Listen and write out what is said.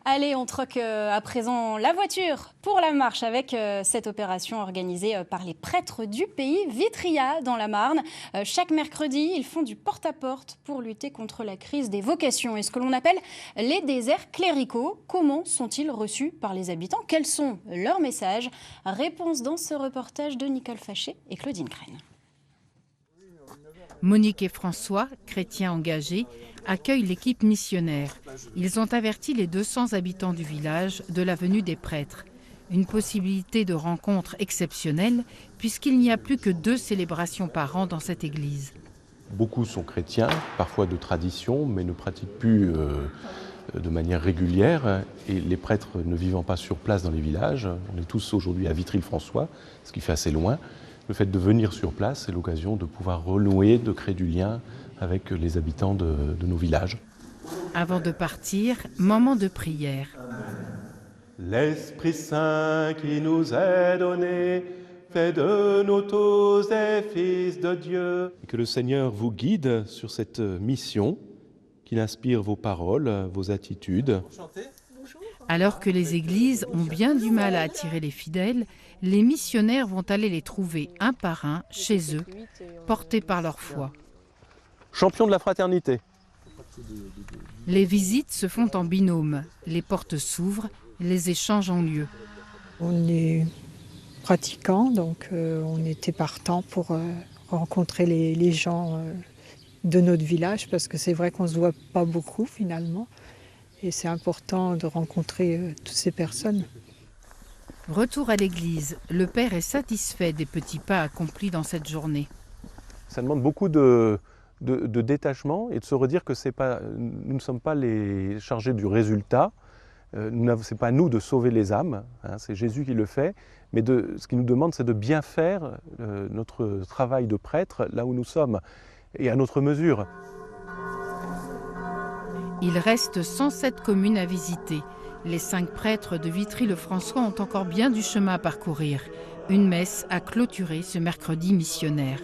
Allez, on troque à présent la voiture pour la marche avec cette opération organisée par les prêtres du pays, Vitria dans la Marne. Chaque mercredi, ils font du porte-à-porte pour lutter contre la crise des vocations et ce que l'on appelle les déserts cléricaux. Comment sont-ils reçus par les habitants? Quels sont leurs messages? Réponse dans ce reportage de Nicole Faché et Claudine Crène. Monique et François, chrétiens engagés, accueillent l'équipe missionnaire. Ils ont averti les 200 habitants du village de la venue des prêtres. Une possibilité de rencontre exceptionnelle puisqu'il n'y a plus que 2 célébrations par an dans cette église. Beaucoup sont chrétiens, parfois de tradition, mais ne pratiquent plus de manière régulière. Et les prêtres ne vivant pas sur place dans les villages, on est tous aujourd'hui à Vitry-le-François, ce qui fait assez loin. Le fait de venir sur place, c'est l'occasion de pouvoir renouer, de créer du lien avec les habitants de nos villages. Avant de partir, moment de prière. L'Esprit Saint qui nous est donné, fait de nous tous des fils de Dieu. Et que le Seigneur vous guide sur cette mission, qu'il inspire vos paroles, vos attitudes. Alors que les églises ont bien du mal à attirer les fidèles, les missionnaires vont aller les trouver un par un chez eux, portés par leur foi. Champion de la fraternité. Les visites se font en binôme, les portes s'ouvrent, les échanges ont lieu. On est pratiquants, donc on était partants pour rencontrer les gens de notre village, parce que c'est vrai qu'on ne se voit pas beaucoup finalement. Et c'est important de rencontrer toutes ces personnes. Retour à l'église, le père est satisfait des petits pas accomplis dans cette journée. Ça demande beaucoup de détachement et de se redire que nous ne sommes pas les chargés du résultat. Ce n'est pas à nous de sauver les âmes, hein, c'est Jésus qui le fait. Mais ce qu'il nous demande, c'est de bien faire notre travail de prêtre là où nous sommes et à notre mesure. Il reste 107 communes à visiter. Les 5 prêtres de Vitry-le-François ont encore bien du chemin à parcourir. Une messe a clôturé ce mercredi missionnaire.